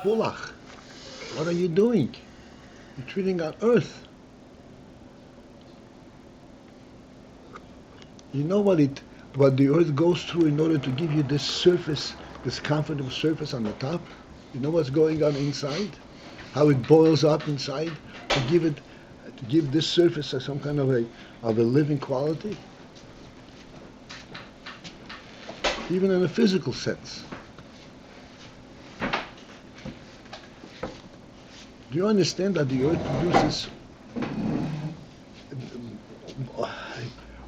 Mechulach. What are you doing? You're treating our earth. You know what the earth goes through in order to give you this surface, this comfortable surface on the top? You know what's going on inside? How it boils up inside to give this surface some kind of a living quality? Even in a physical sense. Do you understand that the earth produces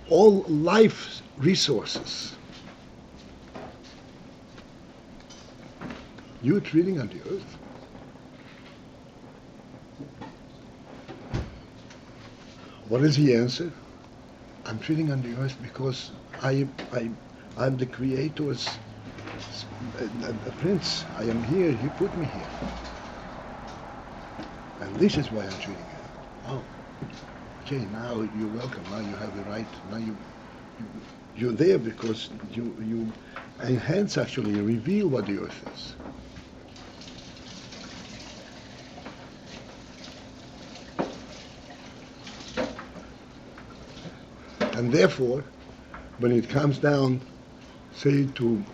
all life resources? You're treating on the earth. What is the answer? I'm treating on the earth because I'm the Creator's a prince. I am here. He put me here. And this is why I'm treating it. Oh, okay, now you're welcome. Now you have the right. Now you're there because you enhance, actually, you reveal what the earth is. And therefore, when it comes down, say to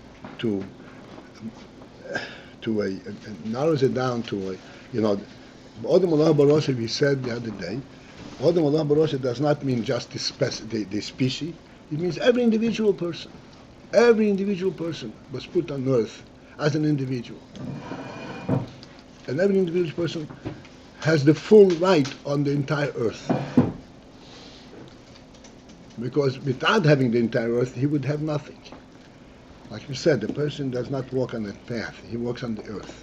narrows it down to a, Odom Allah Barosha, we said the other day, Odom Allah Barosha does not mean just the species. It means every individual person. Every individual person was put on earth as an individual. And every individual person has the full right on the entire earth. Because without having the entire earth, he would have nothing. Like we said, the person does not walk on a path, he walks on the earth.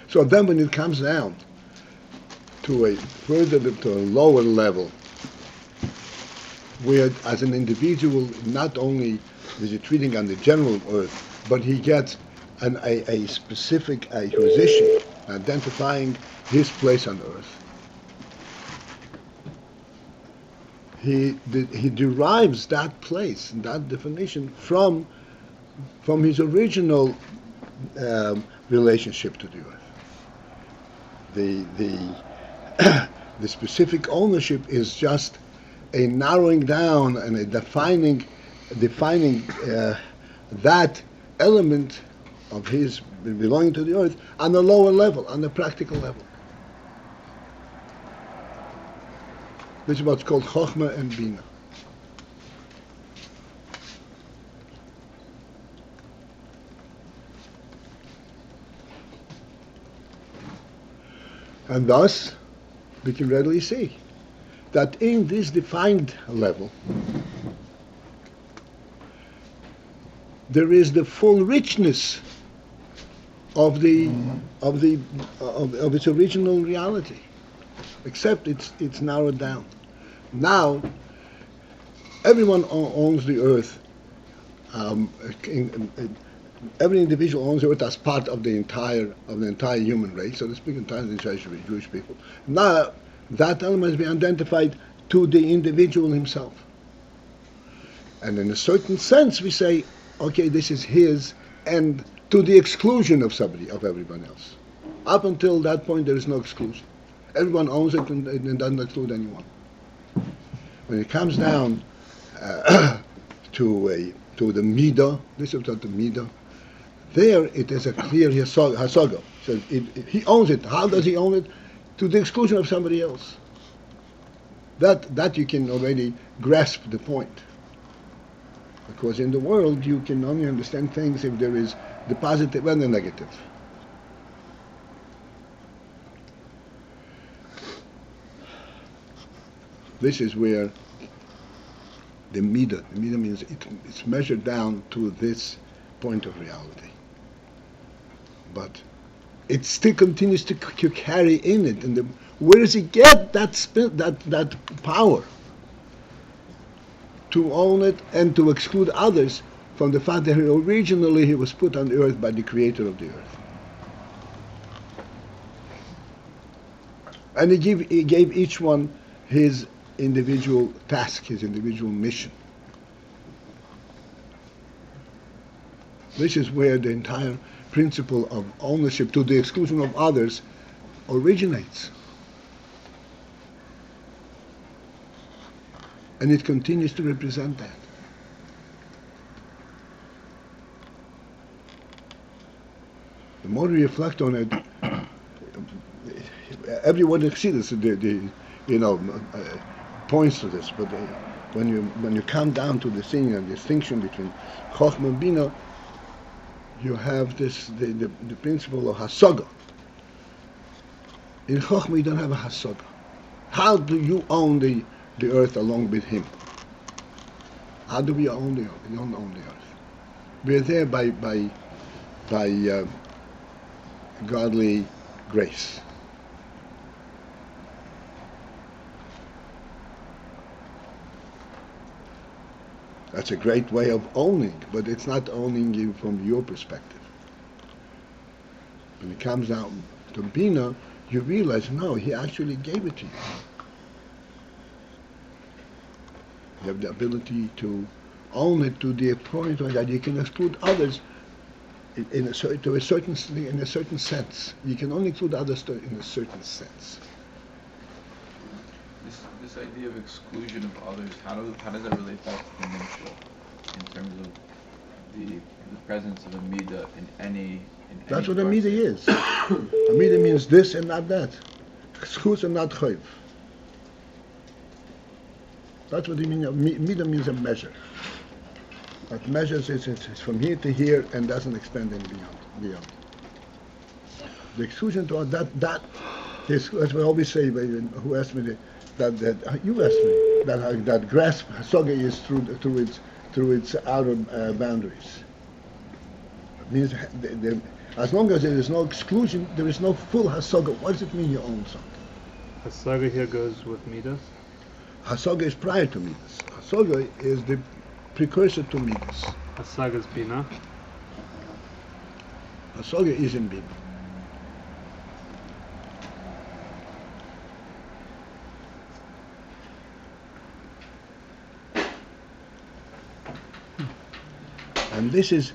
So then when it comes down to a lower level, where as an individual, not only is he treating on the general earth, but he gets a specific position, identifying his place on earth. He derives that place, that definition from his original relationship to the earth. The specific ownership is just a narrowing down and a defining that element of his belonging to the earth on a lower level, on a practical level. This is what's called chochmah and binah. And thus, we can readily see that in this defined level, there is the full richness of its original reality, except it's narrowed down. Now, everyone owns the earth. Every individual owns the earth as part of the entire human race, so to speak, entire Jewish people. Now, that element has been identified to the individual himself. And in a certain sense, we say, okay, this is his, and to the exclusion of everyone else. Up until that point, there is no exclusion. Everyone owns it and doesn't exclude anyone. When it comes down to the midah, this is what the midah. There, it is a clear hasaga. So he owns it. How does he own it? To the exclusion of somebody else. That you can already grasp the point. Because in the world, you can only understand things if there is the positive and the negative. This is where the midah means it's measured down to this point of reality. But it still continues to carry in it. And where does it get that power to own it and to exclude others from the fact that originally he was put on the earth by the Creator of the earth? And he gave each one his individual task, his individual mission. This is where the entire principle of ownership to the exclusion of others originates. And it continues to represent that. The more we reflect on it, everyone exceeds points to this. But when you come down to the thing and distinction between chochmah and binah, you have this the principle of hasaga. In chochmah you don't have a hasaga. How do you own the earth along with him? How do we own the earth? We don't own the earth. We are there by godly grace. That's a great way of owning, but it's not owning you from your perspective. When it comes down to binah, you realize, no, he actually gave it to you. You have the ability to own it to the point that you can exclude others in a certain sense. You can only include others in a certain sense. This idea of exclusion of others, how does that relate back to the neutral in terms of the presence of a midah in any? That's what a midah is. A midah means this and not that. Excludes and not chayv. That's what it means. Midah means a measure. That measures it's from here to here and doesn't extend any beyond. The exclusion to that is, as we always say. Who asked me that you asked me that grasp hasaga is through its outer boundaries. It means as long as there is no exclusion, there is no full hasaga. What does it mean you own something? Hasaga here goes with midos. Hasaga is prior to midos. Hasaga is the precursor to midos. Hasaga is binah. Hasaga is in binah. And this is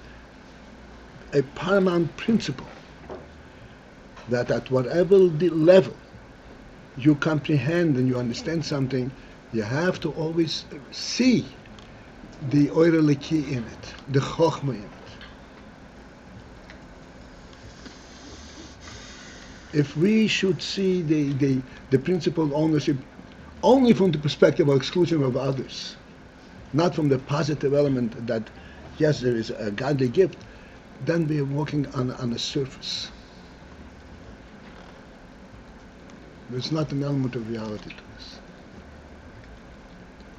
a paramount principle, that at whatever level you comprehend and you understand something, you have to always see the oira leki in it, the chochmah in it. If we should see the principle of ownership only from the perspective of exclusion of others, not from the positive element that yes, there is a godly gift, then we are walking on a surface. There's not an element of reality to this.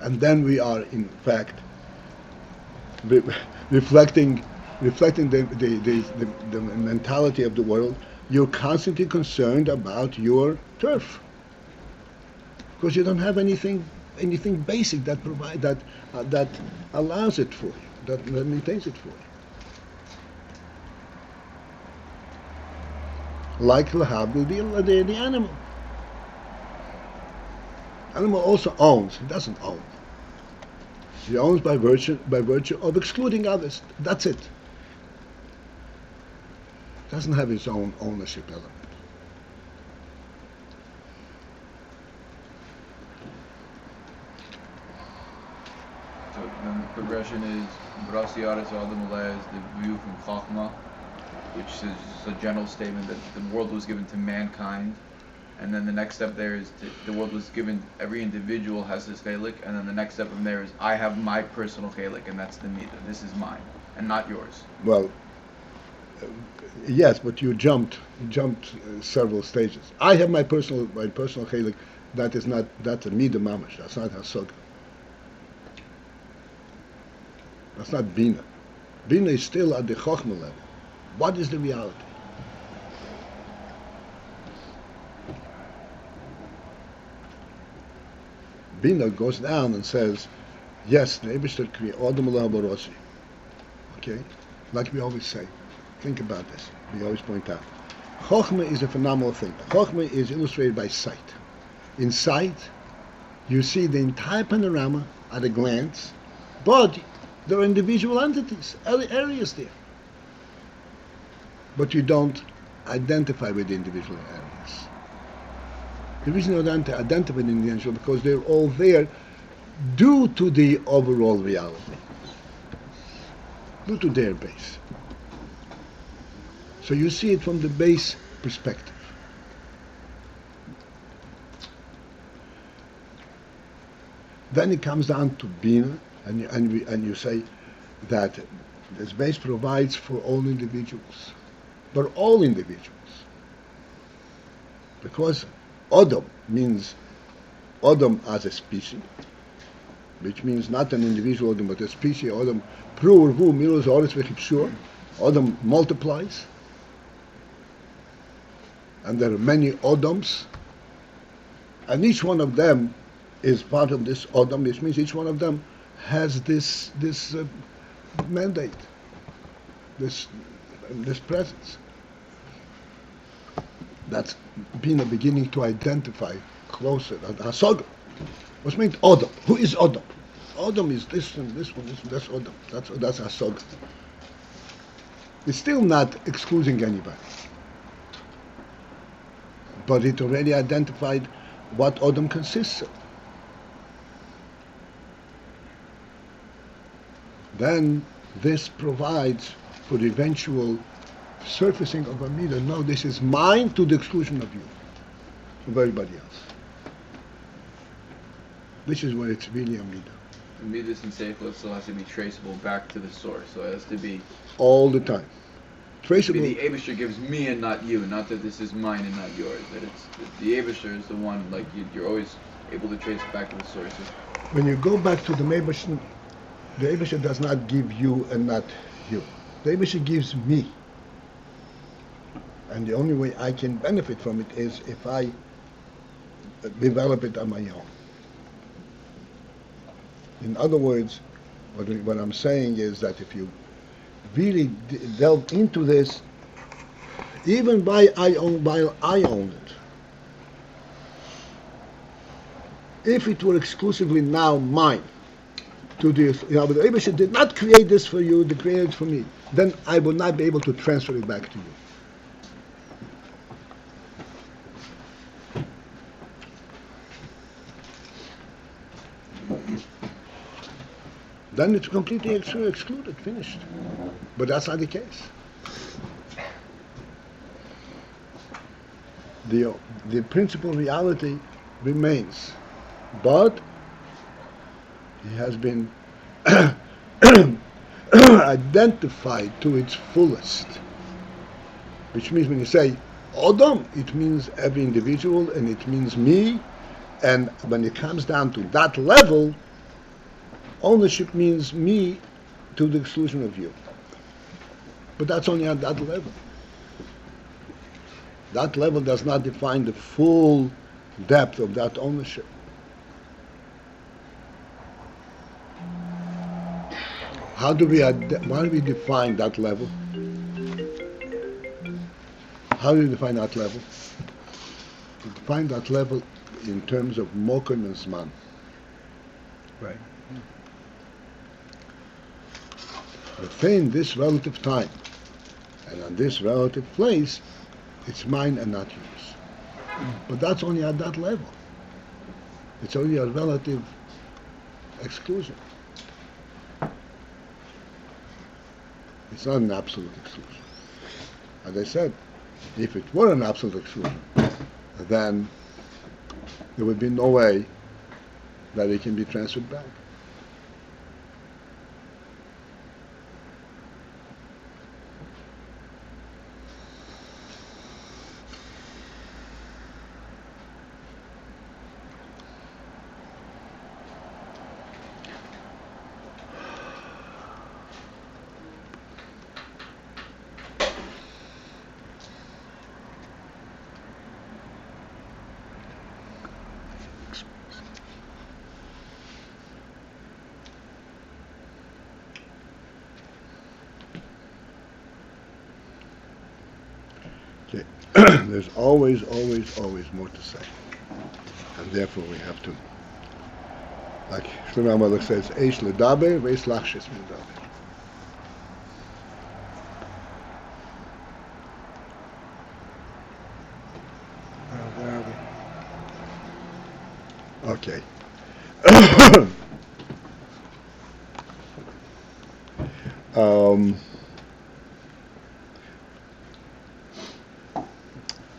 And then we are, in fact, reflecting the mentality of the world. You're constantly concerned about your turf, because you don't have anything basic that allows it for you, that maintains it for you. Like the animal. Animal also owns. He doesn't own. He owns by virtue of excluding others. That's it. Doesn't have its own ownership element. So then the progression is Brasiyaris Adam is the view from chochmah, which is a general statement that the world was given to mankind, and then the next step there is the world was given, every individual has his chelik, and then the next step from there is I have my personal chelik, and that's the midah. This is mine, and not yours. Well, yes, but you jumped several stages. I have my personal chelik. That's a midah mamash. That's not hasaga. That's not binah. Binah is still at the chochmah level. What is the reality? Binah goes down and says, yes, the Eibishter created Adam Borosi. Okay? Like we always say. Think about this. We always point out. Chochmah is a phenomenal thing. Chochmah is illustrated by sight. In sight, you see the entire panorama at a glance, but there are individual entities, areas there. but you don't identify with the individual areas. The reason you don't identify with the individual because they're all there due to the overall reality, due to their base. So you see it from the base perspective. Then it comes down to binah, and you say that this base provides for all individuals, but all individuals, because Adam means Adam as a species, which means not an individual Adam but a species. Adam pru urvu midos oris v'chipshur. Adam multiplies, and there are many Adams, and each one of them is part of this Adam, which means each one of them has this mandate, this presence. That's been a beginning to identify closer. Hasaga. What's meant Adam? Who is Adam? Adam is this one, this one, this one. That's Adam. That's Hasaga. It's still not excluding anybody, but it already identified what Adam consists of. Then this provides for the eventual surfacing of a midah. No, this is mine to the exclusion of you, of everybody else. This is where it's really a midah. The midos and seichel still has to be traceable back to the source, so it has to be All the time. Traceable. the Abisher gives me and not you, not that this is mine and not yours. That it's the Abisher is the one, like you're always able to trace it back to the source. When you go back to the Meibesh, the Abisha does not give you and not you. The Abisha gives me. And the only way I can benefit from it is if I develop it on my own. In other words, what I'm saying is that if you really delve into this, even while I own it, if it were exclusively now mine, to the, but the Abisha did not create this for you, they created it for me, then I will not be able to transfer it back to you. Then it's completely excluded, finished. But that's not the case. The principal reality remains, but it has been identified to its fullest. Which means when you say Adam, it means every individual and it means me, and when it comes down to that level, ownership means me to the exclusion of you. But that's only at that level. That level does not define the full depth of that ownership. How do we define that level? How do you define that level? To define that level in terms of mokum and zman. Right. Within this relative time and on this relative place, it's mine and not yours. But that's only at that level. It's only a relative exclusion. It's not an absolute exclusion. As I said, if it were an absolute exclusion, then there would be no way that it can be transferred back. Okay. There's always more to say. And therefore we have to, like Shlomo HaMelech says, Eish ledaber, ve'eish lachshes medaber. Okay.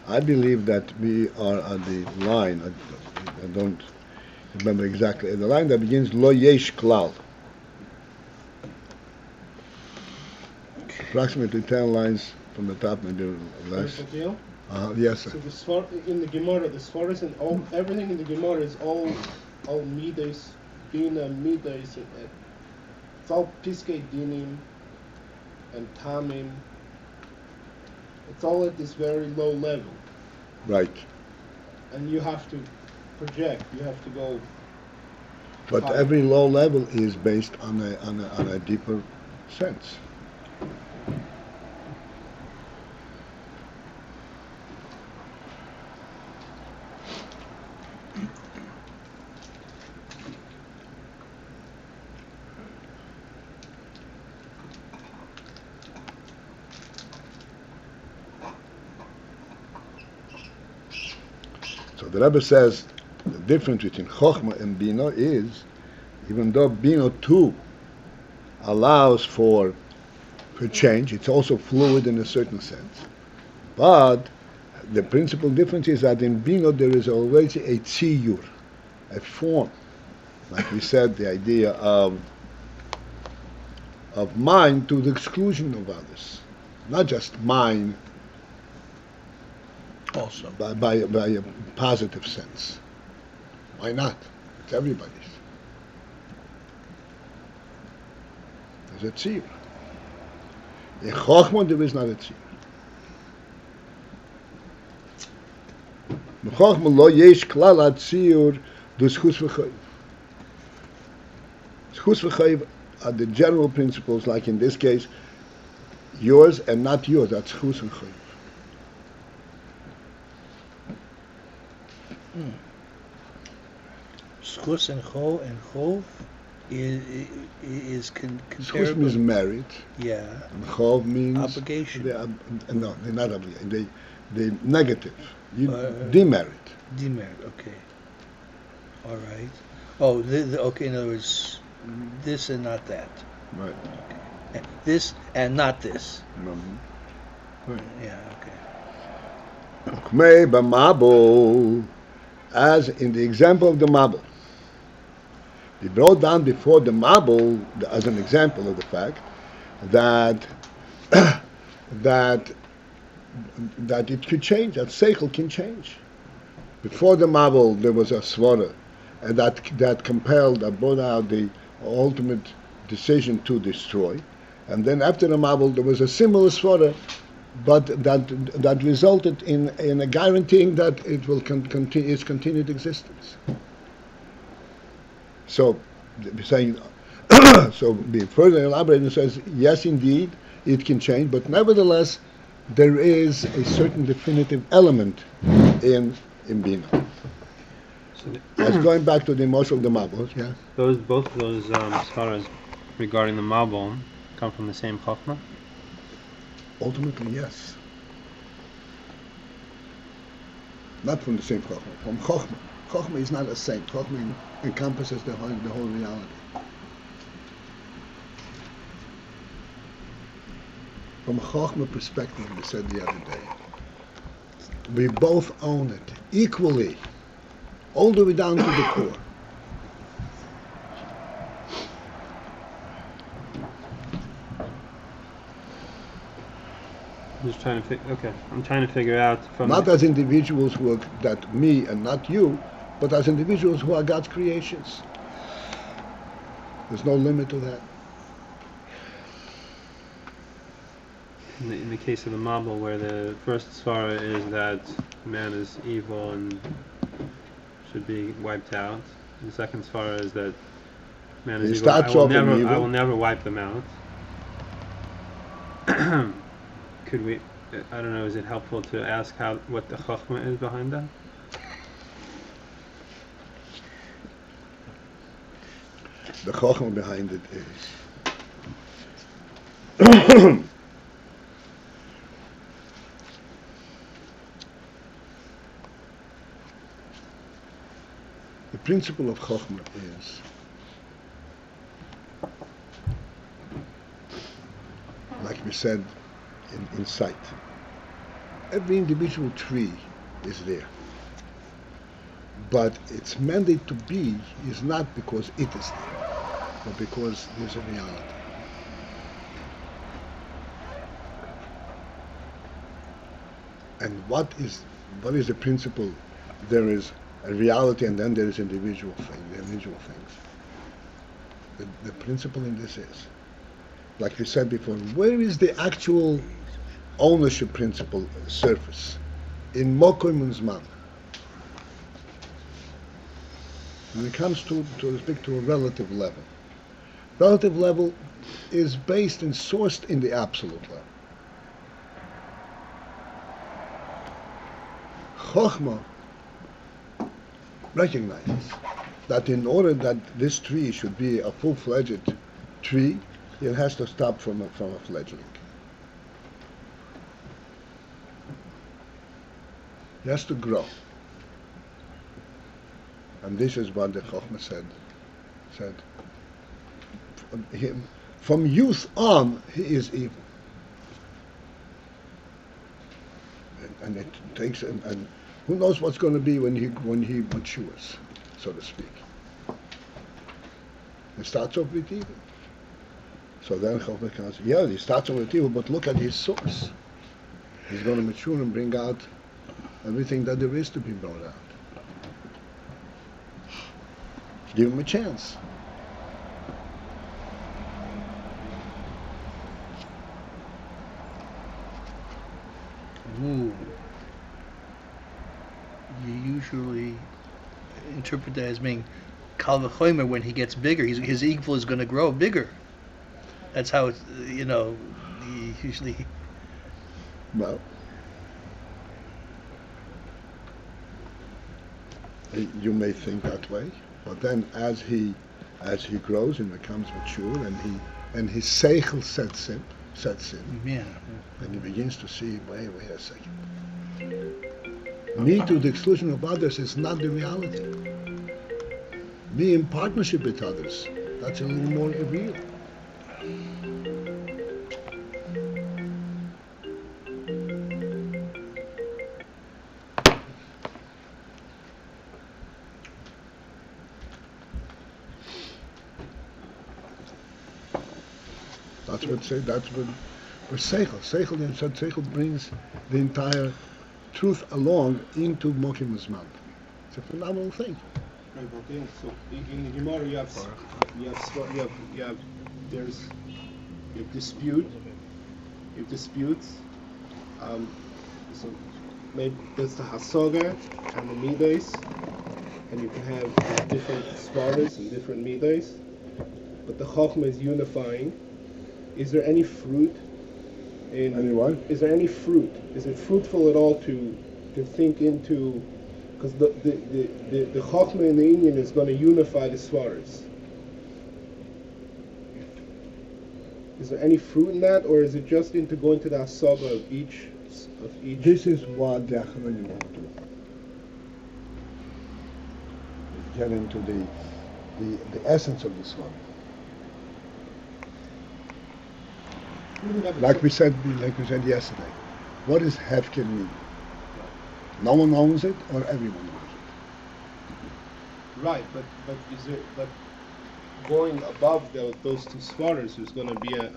I believe that we are at the line. I don't remember exactly. The line that begins lo yesh klal. Approximately 10 lines from the top, maybe less. Paltiel? Yes, sir. So in the Gemara, the Svaras and all everything in the Gemara is all midos, binah, midos. It's all piskei dinim and tamim. It's all at this very low level, Right. and you have to project. You have to go. But higher. every low level is based on a deeper sense. So the Rebbe says the difference between chochmah and binah is, even though binah too allows for change, it's also fluid in a certain sense. But the principal difference is that in binah there is always a tziyur, a form. Like we said, the idea of mind to the exclusion of others, not just mine. Also. By a positive sense. Why not? It's everybody's. There's a tzir. In chochmah there is not a tzir. In chochmah lo yesh klal tzir do schus v'chayiv. Schus v'chayiv are the general principles, like in this case, yours and not yours. That's schus and chayiv. Schus and chov is Schus comparable. means merit, Yeah. and chov means Obligation. No, they're not obligation. They negative. You Uh, demerit. Demerit. Okay. All right. Oh, okay. In other words, this and not that. Right. This and not this. Right. Yeah. Okay. Chochmah b'mabel, as in the example of the mabel. He brought down before the mabel as an example of the fact that that it could change, that seichel can change. Before the mabel there was a svara, and that compelled, that brought out the ultimate decision to destroy. And then after the mabel there was a similar svara, but that resulted in a guaranteeing that it will continue its continued existence. So, saying, so being further elaborated, says yes, indeed, it can change, but nevertheless, there is a certain definitive element in binah. So As going back to the emotion of the mabel, yeah. both of those svaras regarding the mabul come from the same chochmah. Ultimately, yes. Not from the same chochmah, from chochmah. Chochmah is not a saint. Chochmah encompasses the whole reality. From a chochmah perspective, we said the other day, we both own it equally, all the way down to the core. I'm just trying to I'm trying to figure out from Not as individuals who are that me and not you, but as individuals who are God's creations. There's no limit to that. in the case of the mabul, where the first svara is that man is evil and should be wiped out. The second svara is that man is He evil. starts off in I evil. will never wipe them out. Could we? I don't know. Is it helpful to ask what the chochmah is behind that? The chochmah behind it is the principle of chochmah is like we said in sight. Every individual tree is there. But its mandate to be is not because it is there, but because there's a reality. And what is the principle? There is a reality, and then there is individual things. The principle in this is, like we said before, where is the actual ownership principle surface? In Mokum and Zman. When it comes to speak to a relative level. Relative level is based and sourced in the absolute level. Chochmah recognizes that in order that this tree should be a full-fledged tree, it has to stop from a fledgling. It has to grow. And this is what the Chochmah said. From youth on, he is evil. And it takes, and who knows what's going to be when he matures, so to speak. It starts off with evil. So then Chochmah can say, yeah, he starts off with evil, but look at his source. He's going to mature and bring out everything that there is to be brought out. Give him a chance. Ooh. You usually interpret that as being kal v'chomer. When he gets bigger, his evil is going to grow bigger. That's how it's, usually. Well, you may think that way, but then as he grows and becomes mature, and his seichel sets in, Yeah. and he begins to see, wait a second. Me to the exclusion of others is not the reality. Me in partnership with others, that's a little more real. That's what seichel. Seichel brings the entire truth along into Mokim Zman. It's a phenomenal thing. Right, okay. So in the Gemara you have disputes. So maybe there's the hasoga and the midos, and you can have different svaras and different midos, but the chochmah is unifying. Is there any fruit in Anyone? Is there any fruit? Is it fruitful at all to think into, because the chochmah in the Ayin is going to unify the svaras. Is there any fruit in that, or is it just into going to the hasaga of each? This is what the Acharayim want to do. Get into the essence of this one. Like we said yesterday, what does hefker mean? No one owns it, or everyone owns it? Right, but going above those two svaras, there's going to be a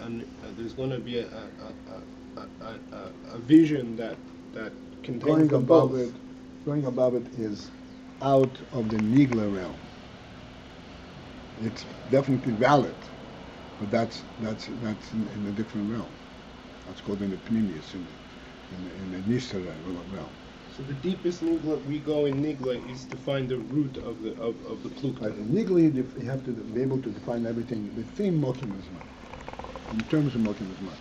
vision that contains Going them above both. it, going above it is out of the nigla realm. It's definitely valid, but that's in a different realm. That's called in the pnimius, in the nisra realm. So the deepest nigla we go in nigla is to find the root of the plukta. Like in nigla, you have to be able to define everything within mokim zman, in terms of mokim zman,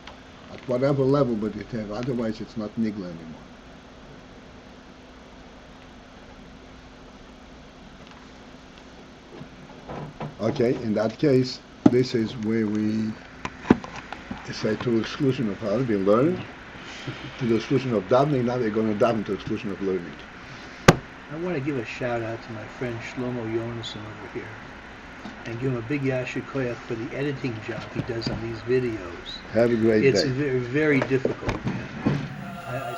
at whatever level, but otherwise it's not nigla anymore. Okay, in that case, this is where we say to the exclusion of how we learn, to the exclusion of davening. Now we're going to daven to the exclusion of learning. I want to give a shout out to my friend Shlomo Yonason over here and give him a big yasher koyach for the editing job he does on these videos. Have a great It's day. very, very difficult, man. I